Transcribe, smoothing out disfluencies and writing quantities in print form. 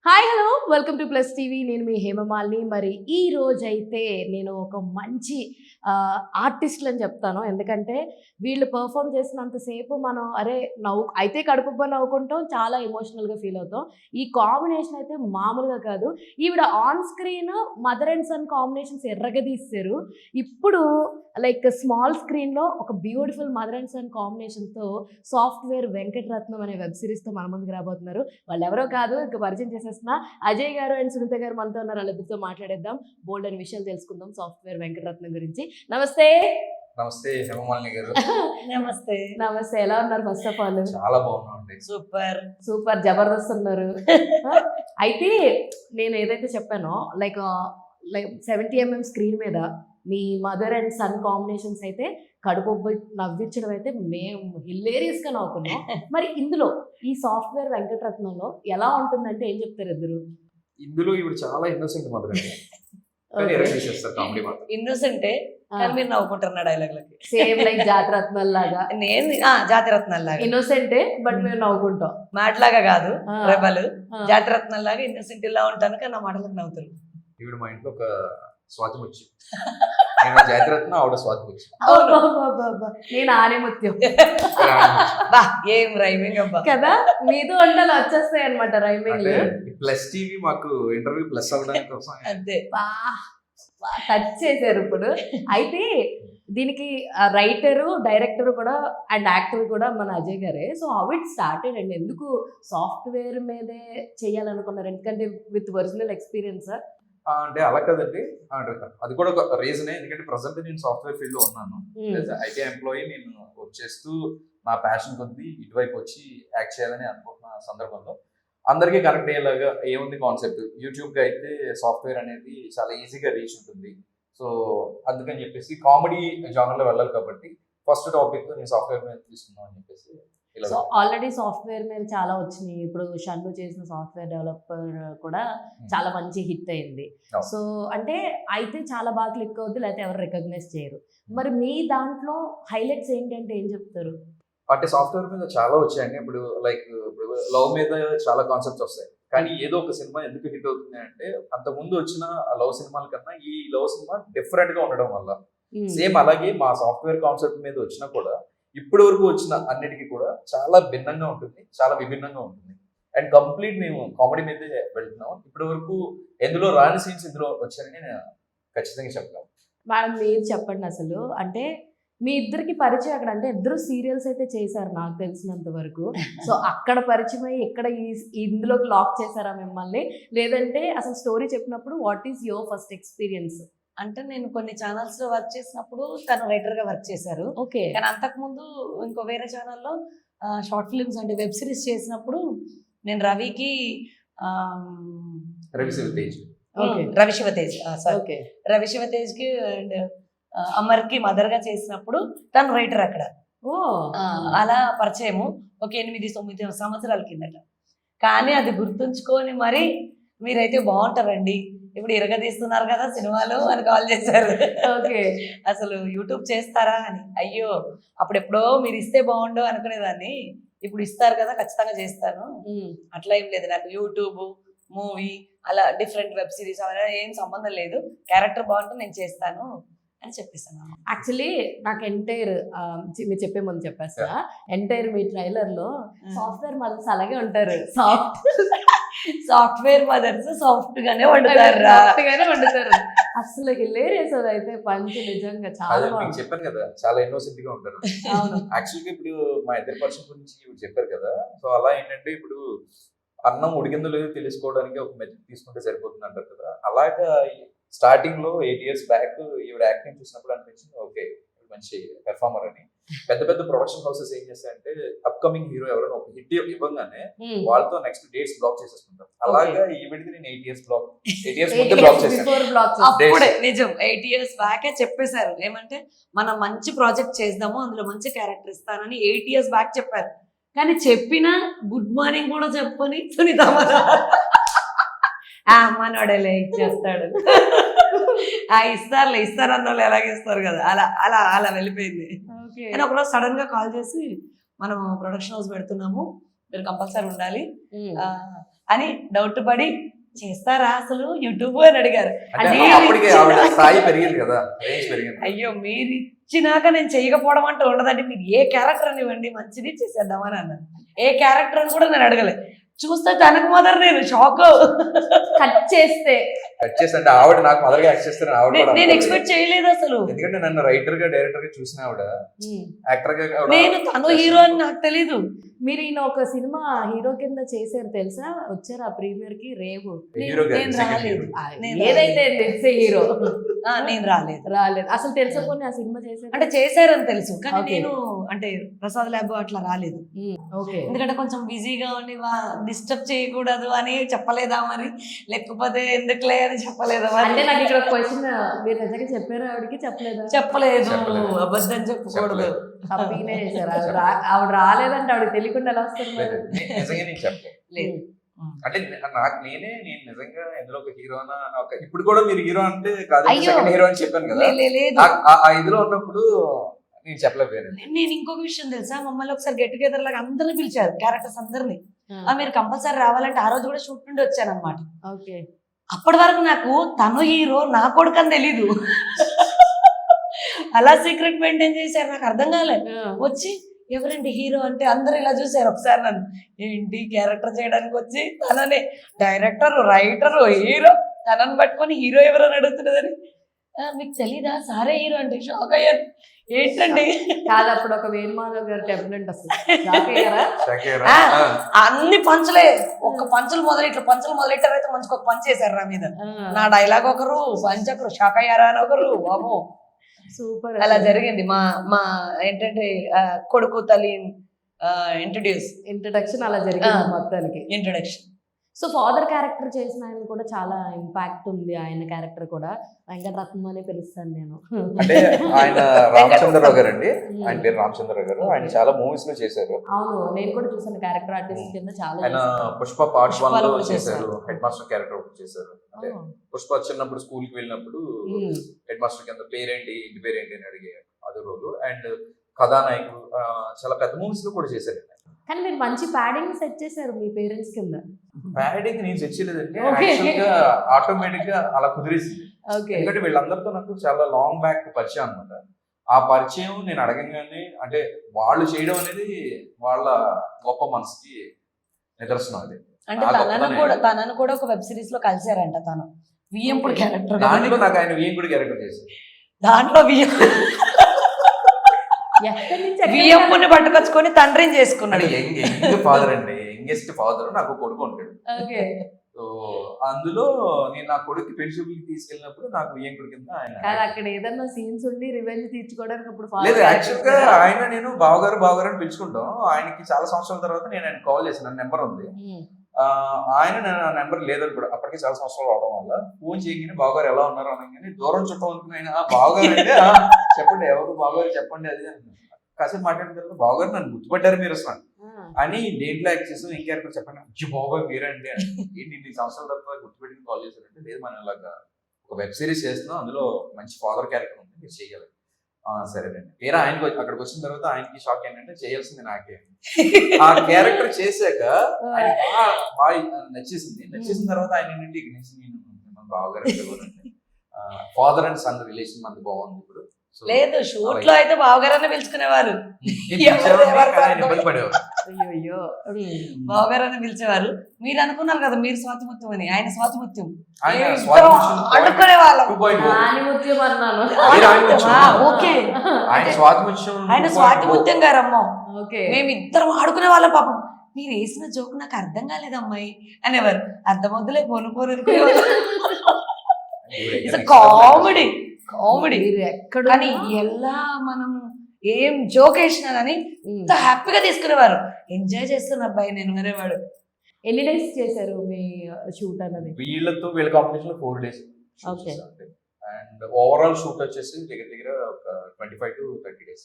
Hi hello welcome to plus TV. నేను మీ హేమమాలిని. మరి ఈ రోజైతే నేను ఒక మంచి ఆర్టిస్టులు అని చెప్తాను. ఎందుకంటే వీళ్ళు పర్ఫామ్ చేసినంతసేపు మనం అరే అయితే కడుపుబ్బ నవ్వుకుంటాం, చాలా ఎమోషనల్గా ఫీల్ అవుతాం. ఈ కాంబినేషన్ అయితే మామూలుగా కాదు. ఈవిడ on screen mother and son combinations ఎర్రగదీశారు. ఇప్పుడు లైక్ స్మాల్ స్క్రీన్లో ఒక బ్యూటిఫుల్ మదర్ అండ్ సన్ కాంబినేషన్తో సాఫ్ట్వేర్ వెంకటరత్నం అనే వెబ్ సిరీస్తో మన ముందుకు రాబోతున్నారు. వాళ్ళు ఎవరో కాదు, ఇంకా పరిచయం చేసేస్తున్నా. అజయ్ గారు అండ్ సునీత గారు మనతో ఉన్నారు. వాళ్ళిద్దరితో మాట్లాడేద్దాం, బోల్డ్ అని విషయాలు తెలుసుకుందాం సాఫ్ట్వేర్ వెంకటరత్నం గురించి. నమస్తే. నమస్తే హేమమాలిని గారు. నమస్తే. నమస్తే. ఎలా ఉన్నారు? ఫస్ట్ ఆఫ్ ఆల్ చాలా బాగున్నాండి. సూపర్ సూపర్ జబర్దస్త్ ఉన్నారు. అయితే నేను ఏదైతే చెప్పానో లైక్ 70mm స్క్రీన్ మీద మీ మదర్ అండ్ సన్ కాంబినేషన్స్ అయితే కడుపు నవ్వించడం అయితే మేము హిల్లేరియస్గా నవ్వుకున్నాం. మరి ఇందులో ఈ సాఫ్ట్వేర్ వెంకటరత్నంలో ఎలా ఉంటుందంటే ఏం చెప్తారు ఇద్దరు? ఇందులో ఇప్పుడు చాలా ఇన్నోసెంట్ మదర్ అండి. కామెడీ మాత్రం ఇన్నోసెంటే కానీ మీరు నవ్వుకుంటారు నా డైలాగ్లకి. సేమ్ లైక్ జాతిరత్నాల లాగా. నేను జాతిరత్నాల లాగా ఇన్నోసెంటే బట్ మేము నవ్వుకుంటాం. మాటలాగా కాదు, ఆ. రెబల్ ఆ. జాతిరత్నాల లాగా ఇన్నోసెంట్ ఇలా ఉంటాను కానీ నా మాటలకు నవ్వుతారు. ఈవిడ మా ఇంట్లో ఒక స్వాతి వచ్చి నేను జాతిరత్న, ఆవిడ స్వాతి వచ్చి అబ్బబ్బబ్బబ్బ. నేను ఆనేముత్యం బా ఏం రైమింగ్ అబ్బా. కదా, మీతో వంటలు వచ్చేస్తాయి అనమాట రైమింగ్. అంటే ప్లస్ టీవీ మాకు ఇంటర్వ్యూ ప్లస్ అవ్వడానికి కోసం అంతే. టచ్ చేశారు ఇప్పుడు. అయితే దీనికి రైటరు, డైరెక్టర్ కూడా అండ్ యాక్టర్ కూడా మన అజయ్ గారే. సో హౌ ఇట్ స్టార్టెడ్ అండి? ఎందుకు సాఫ్ట్వేర్ మీదే చేయాలనుకున్నారు? ఎందుకంటే విత్ ఒరిజినల్ ఎక్స్పీరియన్స్. అంటే అలా కదండి, అది కూడా ఒక రీజనే. ఎందుకంటే ప్రజెంట్ నేను సాఫ్ట్వేర్ ఫీల్డ్ లో ఉన్నాను. IT employee. నేను వచ్చేస్తూ నా ప్యాషన్ కొద్దీ ఇటువైపు వచ్చి యాక్ట్ చేయాలని అనుకుంటున్న సందర్భంలో అందరికీ కనెక్ట్ అయ్యేలాగా ఏముంది కాన్సెప్ట్, యూట్యూబ్కి అయితే సాఫ్ట్వేర్ అనేది చాలా ఈజీగా రీచ్ ఉంటుంది. సో అందుకని చెప్పేసి కామెడీ జానర్లో వెళ్ళాలి కాబట్టి ఫస్ట్ టాపిక్ నేను సాఫ్ట్వేర్ మీద తీసుకుందాం అని చెప్పేసి ఇలా. సో ఆల్రెడీ సాఫ్ట్వేర్ మీద చాలా వచ్చినాయి. ఇప్పుడు షన్ను చేసిన సాఫ్ట్వేర్ డెవలపర్ కూడా చాలా మంచి హిట్ అయింది. అవును. సో అంటే అయితే చాలా బాగా క్లిక్ అవుద్ది, లేకపోతే ఎవరు రికగ్నైజ్ చేయరు. మరి మీ దాంట్లో హైలైట్స్ ఏంటంటే ఏం చెప్తారు? అంటే సాఫ్ట్వేర్ మీద చాలా వచ్చాయండి. ఇప్పుడు లైక్ ఇప్పుడు లవ్ మీద చాలా కాన్సెప్ట్స్ వస్తాయి, కానీ ఏదో ఒక సినిమా ఎందుకు హిట్ అవుతుంది అంటే అంతకుముందు వచ్చిన లవ్ సినిమాల కన్నా ఈ లవ్ సినిమా డిఫరెంట్ గా ఉండడం వల్ల. సేమ్ అలాగే మా సాఫ్ట్వేర్ కాన్సెప్ట్ మీద వచ్చినా కూడా ఇప్పటి వరకు వచ్చిన అన్నిటికీ కూడా చాలా భిన్నంగా ఉంటుంది, చాలా విభిన్నంగా ఉంటుంది. అండ్ కంప్లీట్ మేము కామెడీ మీదే వెళ్తున్నాం. ఇప్పటి వరకు ఎందులో రాని సీన్స్ ఇందులో వచ్చాయని నేను ఖచ్చితంగా చెప్తాను. మేడం మీరు చెప్పండి అసలు. అంటే మీ ఇద్దరికి పరిచయం అక్కడ, అంటే ఇద్దరు సీరియల్స్ అయితే చేశారు నాకు తెలిసినంత వరకు. సో అక్కడ పరిచయం అయ్యి ఇక్కడ ఇందులోకి లాక్ చేశారా మిమ్మల్ని? లేదంటే అసలు స్టోరీ చెప్పినప్పుడు what is your first experience? అంటే నేను కొన్ని ఛానల్స్ లో వర్క్ చేసినప్పుడు తను రైటర్ గా వర్క్ చేశారు. ఓకే. కానీ అంతకుముందు ఇంకో వేరే ఛానల్లో షార్ట్ ఫిల్మ్స్ అంటే వెబ్ సిరీస్ చేసినప్పుడు నేను రవికి రవిశివతేజ్ రవి శివతేజ్ సారీ ఓకే. రవి శివతేజ్కి అండ్ అమర్కి మదర్గా చేసినప్పుడు తను రైటర్ అక్కడ. ఓ అలా పరిచయము ఒక 8-9 సంవత్సరాల కిందట. కానీ అది గుర్తుంచుకొని మరి మీరైతే బాగుంటారండి, ఇప్పుడు ఇరగదీస్తున్నారు కదా సినిమాలు అని కాల్ చేశారు. ఓకే. అసలు యూట్యూబ్ చేస్తారా అని. అయ్యో అప్పుడెప్పుడో మీరు ఇస్తే బాగుండు అనుకునేదాన్ని, ఇప్పుడు ఇస్తారు కదా ఖచ్చితంగా చేస్తాను. అట్లా ఏం లేదు, నాకు యూట్యూబ్, మూవీ అలా డిఫరెంట్ వెబ్ సిరీస్ అలా ఏం సంబంధం లేదు, క్యారెక్టర్ బాగుంటే నేను చేస్తాను అని చెప్పేసాను. యాక్చువల్లీ నాకు ఎంటైర్ మీరు చెప్పే ముందు చెప్పేస్తా, ఎంటైర్ మీ ట్రైలర్ లో సాఫ్ట్వేర్ మదర్స్ అలాగే ఉంటారు. సాఫ్ట్వేర్ మదర్స్ సాఫ్ట్ గానే వండుతారు. అసలు హిలేరియస్ అది అయితే పంచి నిజంగా చాలా అదే మీకు బాగుంది. చెప్పాను కదా, చాలా ఇన్నోసెంట్ గా ఉంటారు. అవును. యాక్చువల్గా ఇప్పుడు మా ఇద్దరి పర్సన్ గురించి ఇప్పుడు చెప్పారు కదా. సో అలా ఏంటంటే ఇప్పుడు అన్నం ఉడికిందో లేదో తెలుసుకోవడానికి ఒక మెథడ్ తీసుకుంటే సరిపోతుంది అంటారు కదా. అలాగా స్టార్టింగ్ లో 8 years బ్యాక్ ఈవిడ యాక్టింగ్ చూసినప్పుడు అనిపించింది ఓకే మంచి పెర్ఫార్మర్ అని. పెద్ద పెద్ద ప్రొడక్షన్ హౌసెస్ ఏం చేస్తాయంటే అప్కమింగ్ హీరో ఎవరైనా ఒక హిట్ ఇవ్వగానే వాళ్ళతో నెక్స్ట్ డేట్స్ బ్లాక్ చేసేసుకుంటారు. అలాగా ఈవిడికి నేను 8 years ముందే బ్లాక్ చేశాను. అప్పుడే నిజం 8 years బ్యాకే చెప్పేశారు ఏమంటే మనం మంచి ప్రాజెక్ట్ చేద్దాము, అందులో మంచి క్యారెక్టర్ ఇస్తానని 8 years బ్యాక్ చెప్పారు. కానీ చెప్పిన గుడ్ మార్నింగ్ కూడా చెప్పని సునీత మనోడలే ఇచ్చేస్తాడు. ఇస్తారన్న వాళ్ళు ఎలాగ ఇస్తారు కదా, అలా అలా అలా వెళ్ళిపోయింది. కానీ ఒకరోజు సడన్ గా కాల్ చేసి మనం ప్రొడక్షన్ హౌస్ పెడుతున్నాము, మీరు కంపల్సరీ ఉండాలి ఉమ్. అని డౌట్ పడి చేస్తారా అసలు యూట్యూబ్ అని అడిగారు. అంటే అది- అప్పటికి ఆవిడ స్థాయి పెరిగింది కదా, రేంజ్ పెరిగింది. అయ్యో మీరు ఇచ్చినాక నేను చేయకపోవడం అంటే ఉండదండి, మీరు ఏ క్యారెక్టర్ అని ఇవ్వండి మంచిది చేసేద్దామని అన్నాను. ఏ క్యారెక్టర్ అని కూడా నేను అడగలే. చూస్తే తనకు మొదలు నేను షాక్. కట్ చేస్తే కట్ చేసి అంటే ఆవిడ నాకు మొదలుగా యాక్ట్ చేస్తాను ఆవిడ కూడా నేను అనుకోలేదు. ఎక్స్పెక్ట్ చేయలేదు అసలు. ఎందుకంటే నన్ను రైటర్ గా డైరెక్టర్ గా చూసిన ఆవిడ ఉమ్. యాక్టర్ గా ఆవిడ నేను తను హీరో అని నాకు తెలీదు. మీరు ఈయన ఒక సినిమా హీరో కింద చేశారు తెలుసా, వచ్చారు ఆ ప్రీమియర్ కి రేవు. హీరో గారు, నేను second రాలేదు. hero. ఆ, నేను ఏదైతే తెలిసే హీరో నేను రాలేదు. రాలేదు అసలు, తెలుసపోని ఆ సినిమా చేశారు అంటే చేశారని తెలుసు కానీ Okay. నేను అంటే ప్రసాద్ ల్యాబ్ అట్లా రాలేదు. ఓకే. ఎందుకంటే కొంచెం బిజీగా ఉండి డిస్టర్బ్ చేయకూడదు అని చెప్పలేదా మరి, లేకపోతే ఎందుకులే అని చెప్పలేదా అంటే మరి. నాకు ఇక్కడ క్వశ్చన్, మీరు నిజంగా చెప్పారు ఆవిడకి చెప్పలేదా? చెప్పలేదు, చెప్పలేదు. అబద్ధం చెప్పకూడదు. చెప్పలేదు. హ్యాపీనే చేశారు. ఆవిడ రాలేదంటే ఆవిడ తెలియకుండా ఎలా వస్తారు మరి? లేదు, నిజంగా నేను చెప్పలేదు. లేదు. అంటే నేను నిజంగా ఎందులో ఒక హీరోనా ఇప్పుడు కూడా మీరు హీరో అంటే కాదు అయ్యో. సెకండ్ హీరో అని చెప్పాను కదా, లేదు ఆ ఇదిలో ఉన్నప్పుడు నేను చెప్పలేకపోయాను. నేను ఇంకొక విషయం తెలుసా, మమ్మల్ని ఒకసారి గెట్ టుగెదర్ లాగా అందరిని పిలిచారు, క్యారెక్టర్స్ అందరిని. ఆ, మీరు కంపల్సరీ రావాలంటే ఆ రోజు కూడా షూట్ నుండి వచ్చాను అనమాట. ఓకే. అప్పటి వరకు నాకు తను హీరో నా కొడుకు అని తెలీదు. అలా సీక్రెట్ మెయింటైన్ చేశారు, నాకు అర్థం కాలే. ఆ, వచ్చి ఎవరండి హీరో అంటే అందరూ ఇలా చూసారు. ఒకసారి నన్ను ఏంటి క్యారెక్టర్ చేయడానికి వచ్చి తననే డైరెక్టర్ రైటర్ హీరో తనని పట్టుకొని హీరో ఎవరని అడుగుతున్నదని, మీకు తెలీదా సారే హీరో అంటే షాక్ అయ్యాను. ఏంటండి కాదు, అప్పుడు ఒక వేణుమాధవ్ గారు టెంప్లెంట్ వస్తుంది. షాక్ అయ్యారా? షాకేరా? ఆ. అన్ని పంచులే, ఒక్క పంచులు మొదలెట్టారైతే మంచిగా ఒక పంచ్ చేశారు నా మీద. నా డైలాగ్ ఒకరు, పంచ్ ఒకరు, షాక్ అయ్యారా అని ఒకరు. బాబు సూపర్. అలా జరిగింది. మా మా ఏంటంటే కొడుకు తల్లి ఇంట్రడక్షన్ అలా జరిగింది ఆ. మొత్తానికి. ఇంట్రొడక్షన్. సో ఫాదర్ క్యారెక్టర్ చేసిన ఆయన కూడా చాలా ఇంపాక్ట్ ఉంది. ఆయన క్యారెక్టర్ కూడా వెంకటరత్నం అనే పిలుస్తాను నేను. అంటే ఆయన రామచంద్రరావు గారు అండి, ఆయన పేరు రామచంద్రరావు గారు. ఆయన చాలా మూవీస్ లో చేశారు. అవును, నేను కూడా చూసాను క్యారెక్టర్ ఆర్టిస్ట్ కింద చాలా ఆయన చేశారు. పుష్ప పార్ట్ 1 పుష్పలో లో కూడా చేశారు, చేశారు. హెడ్ మాస్టర్ క్యారెక్టర్ ఒకటి చేశారు. అంటే Oh. పుష్ప చిన్నప్పుడు స్కూల్ కి వెళ్ళినప్పుడు ఉమ్. హెడ్ మాస్టర్ కింద పేరేంటి ఇంటి పేరేంటి అని అడిగే అదే రోలు. అండ్ కథానాయకుడు చాలా పెద్ద మూవీస్ లో కూడా చేశారు. కానీ మీరు మంచి ప్యాడింగ్ సెట్ చేశారు మీ పేరెంట్స్ కింద. ప్యాడింగ్ నేను తెచ్చలేదంటే Okay. యాక్చువల్ గా ఆటోమేటిక్ గా అలా కుదిరేసింది. ఓకే. ఎందుకంటే వీళ్ళందరితో నాకు చాలా లాంగ్ బ్యాక్ పరిచయం అనమాట. ఆ పరిచయం నేను అడగంగానే అంటే వాళ్ళు చేయడం అనేది వాళ్ళ గొప్ప మనసుకి నిదర్శనం. అది అంటే ఆ గొప్పతనం తనను కూడా ఒక వెబ్ సిరీస్ లో కలిశారంట. తను వియ్యంపుడు క్యారెక్టర్, దాంట్లో నాకు ఆయన వీయంకుడి క్యారెక్టర్ చేశారు. దాంట్లో ఎక్కడి నుంచి ఎక్కడికి వియ్యంపుని పట్టుకొచ్చుకొని తండ్రిని చేసుకున్నాడు. అంటే యంగ్ ఫాదర్ అండి, యంగెస్ట్ ఫాదర్. నాకు ఒక కొడుకు ఉంటాడు. ఓకే. సో అందులో నేను నా కొడుకు పెళ్లి తీసుకెళ్ళినప్పుడు నాకు వియంకుడి కింద కాదు, ఆయన. అక్కడ ఏదన్నా సీన్స్ ఉండి రివెంజ్ తీర్చుకోవడానికి అప్పుడు లేదు, father యాక్చువల్ గా character ఆయన నేను బావగారు అని పిలుచుకుంటాం. ఆయనకి చాలా సంవత్సరాల తర్వాత నేను ఆయన కాల్ చేసిన నెంబర్ ఉంది. ఉమ్. ఆయన నా నెంబర్ లేదని కూడా అప్పటికి చాలా సంవత్సరాలు అవడం వల్ల ఫోన్ చేయగానే బావగారు ఎలా ఉన్నారు అనగానే దూరం చుట్టం అనుకుని ఆయన బావగారు అంటే చెప్పండి ఎవరు బావగారు చెప్పండి అది అని కాసేపు మాట్లాడిన తర్వాత బావగారు నన్ను గుర్తుపట్టారు మీరు అసలు ఆ. అని దేంట్లో యాక్ట్ చేస్తాం ఇంకా చెప్పండి అయ్యో బాబాయ్ మీరండి అని. ఏంటి ఇన్ని సంవత్సరాల తర్వాత గుర్తుపెట్టుకుని కాల్ చేశారంటే లేదు మనం ఇలాగా ఒక వెబ్ సిరీస్ చేస్తున్నాం, అందులో మంచి ఫాదర్ క్యారెక్టర్ ఉంది, మీరు చేయాలి. సరేనండి. తీరా ఆయనకి అక్కడికి వచ్చిన తర్వాత ఆయనకి షాక్ ఏంటంటే చేయాల్సింది నాకే. ఆ క్యారెక్టర్ చేశాక ఆయన బాగా నచ్చేసిన తర్వాత ఆయన ఏంటంటే ఇక నుంచి నేను బావగారు ఫాదర్ అండ్ సన్ రిలేషన్ మనకి బాగుంది ఇప్పుడు. So, లేదు షూట్ లో అయితే బావగారనే పిలుచుకునేవారు, నేను పిలిచేవాడిని, కానీ ఆయన ఇబ్బంది పడేవారు. అయ్యో. బావగారని పిలిచేవారు. మీరు అనుకున్నారు కదా మీరు స్వాతిముత్యం అని, ఆయన స్వాతిముత్యం. ఆయన మేము స్వాతి ఇద్దరం ముత్యం అనుకునే వాళ్ళం. 2.0. ఆనిముత్యం అన్నాను. మీరు ఆయన ముత్యం. ఓకే, ఆయన స్వాతిముత్యం ఆయన స్వాతిముత్యం గారమ్మో. ఓకే. మేము ఇద్దరం ఆడుకునే వాళ్ళం. పాపం మీరు వేసిన జోక్ నాకు అర్థం కాలేదు అమ్మాయి అనేవారు. అర్థమవుతులే పోను కామెడీ కామెడీ. మీరు ఎక్కడ కానీ ఎలా మనం ఏం జోక్ వేసినా కానీ ఎంత హ్యాపీగా తీసుకునేవారు. ఎంజాయ్ చేస్తున్న అబ్బాయి నేను అనేవాడు. ఎన్ని డేస్ చేశారు మీ షూట్ అన్నది? వీళ్ళ కాంపిటీషన్ లో 4 days. Okay. And overall shoot వచ్చేసి దగ్గర ఒక 25 to 30 days.